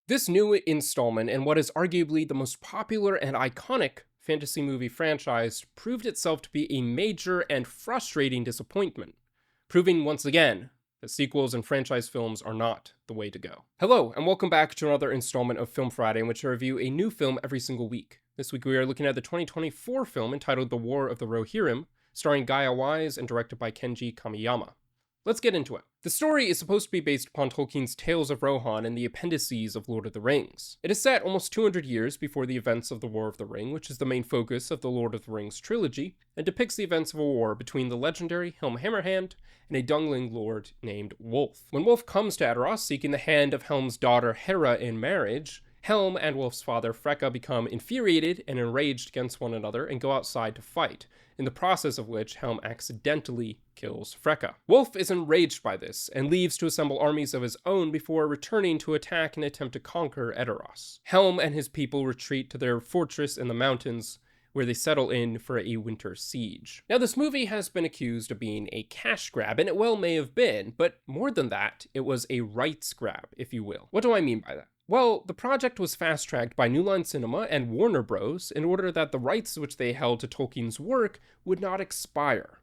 This new installment in what is arguably the most popular and iconic fantasy movie franchise proved itself to be a major and frustrating disappointment, proving once again that sequels and franchise films are not the way to go. Hello, and welcome back to another installment of Film Friday, in which I review a new film every single week. This week we are looking at the 2024 film entitled The War of the Rohirrim, starring Gaia Wise and directed by Kenji Kamiyama. Let's get into it. The story is supposed to be based upon Tolkien's Tales of Rohan and the appendices of Lord of the Rings. It is set almost 200 years before the events of the War of the Ring, which is the main focus of the Lord of the Rings trilogy, and depicts the events of a war between the legendary Helm Hammerhand and a Dungling lord named Wulf. When Wulf comes to Edoras seeking the hand of Helm's daughter Hera in marriage, Helm and Wulf's father Freka become infuriated and enraged against one another and go outside to fight, in the process of which Helm accidentally kills Freka. Wulf is enraged by this and leaves to assemble armies of his own before returning to attack and attempt to conquer Edoras. Helm and his people retreat to their fortress in the mountains, where they settle in for a winter siege. Now, this movie has been accused of being a cash grab, and it well may have been, but more than that, it was a rights grab, if you will. What do I mean by that? Well, the project was fast-tracked by New Line Cinema and Warner Bros. In order that the rights which they held to Tolkien's work would not expire.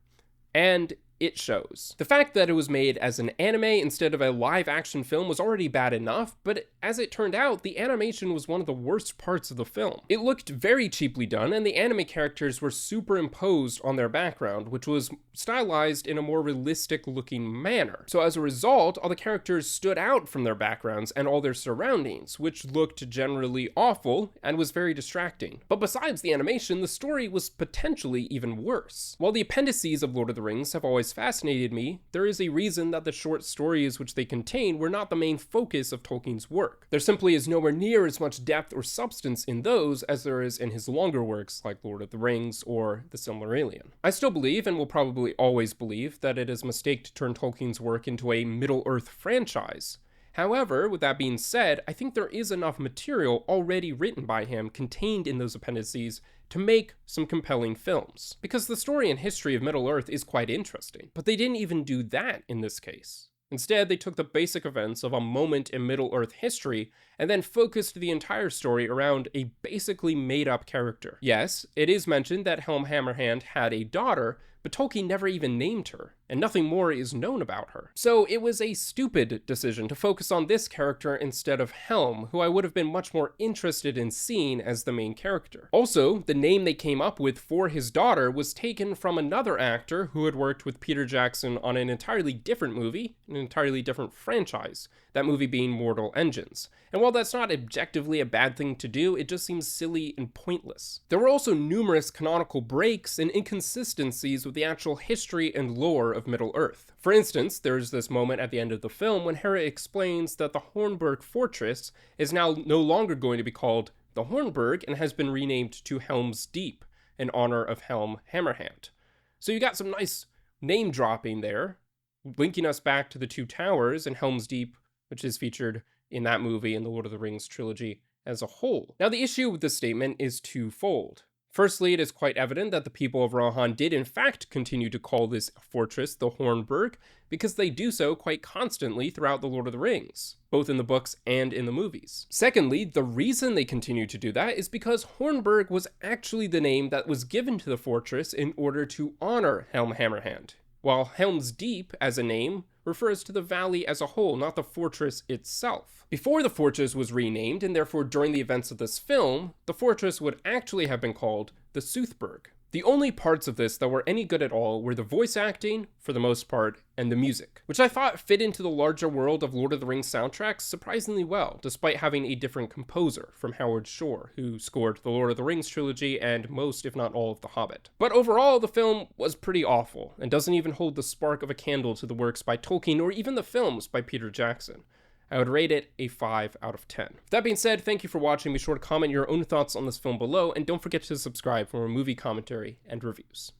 And it shows. The fact that it was made as an anime instead of a live-action film was already bad enough, but as it turned out, the animation was one of the worst parts of the film. It looked very cheaply done, and the anime characters were superimposed on their background, which was stylized in a more realistic-looking manner. So as a result, all the characters stood out from their backgrounds and all their surroundings, which looked generally awful and was very distracting. But besides the animation, the story was potentially even worse. While the appendices of Lord of the Rings have always fascinated me, there is a reason that the short stories which they contain were not the main focus of Tolkien's work. There simply is nowhere near as much depth or substance in those as there is in his longer works like Lord of the Rings or The Silmarillion. I still believe, and will probably always believe, that it is a mistake to turn Tolkien's work into a Middle-earth franchise. However, with that being said, I think there is enough material already written by him contained in those appendices to make some compelling films. Because the story and history of Middle-earth is quite interesting, but they didn't even do that in this case. Instead, they took the basic events of a moment in Middle-earth history and then focused the entire story around a basically made-up character. Yes, it is mentioned that Helm Hammerhand had a daughter, but Tolkien never even named her, and nothing more is known about her. So it was a stupid decision to focus on this character instead of Helm, who I would have been much more interested in seeing as the main character. Also, the name they came up with for his daughter was taken from another actor who had worked with Peter Jackson on an entirely different movie, an entirely different franchise, that movie being Mortal Engines. And while that's not objectively a bad thing to do, it just seems silly and pointless. There were also numerous canonical breaks and inconsistencies with the actual history and lore of Middle-earth. For instance, there's this moment at the end of the film when Hera explains that the Hornburg Fortress is now no longer going to be called the Hornburg and has been renamed to Helm's Deep in honor of Helm Hammerhand. So you got some nice name dropping there, linking us back to the Two Towers and Helm's Deep, which is featured in that movie and the Lord of the Rings trilogy as a whole. Now, the issue with this statement is twofold. Firstly, it is quite evident that the people of Rohan did in fact continue to call this fortress the Hornburg, because they do so quite constantly throughout the Lord of the Rings, both in the books and in the movies. Secondly, the reason they continue to do that is because Hornburg was actually the name that was given to the fortress in order to honor Helm Hammerhand, while Helm's Deep, as a name, refers to the valley as a whole, not the fortress itself. Before the fortress was renamed, and therefore during the events of this film, the fortress would actually have been called the Soothburg. The only parts of this that were any good at all were the voice acting, for the most part, and the music, which I thought fit into the larger world of Lord of the Rings soundtracks surprisingly well, despite having a different composer from Howard Shore, who scored the Lord of the Rings trilogy and most, if not all, of The Hobbit. But overall, the film was pretty awful, and doesn't even hold the spark of a candle to the works by Tolkien or even the films by Peter Jackson. I would rate it a 5 out of 10. With that being said, thank you for watching. Be sure to comment your own thoughts on this film below, and don't forget to subscribe for more movie commentary and reviews.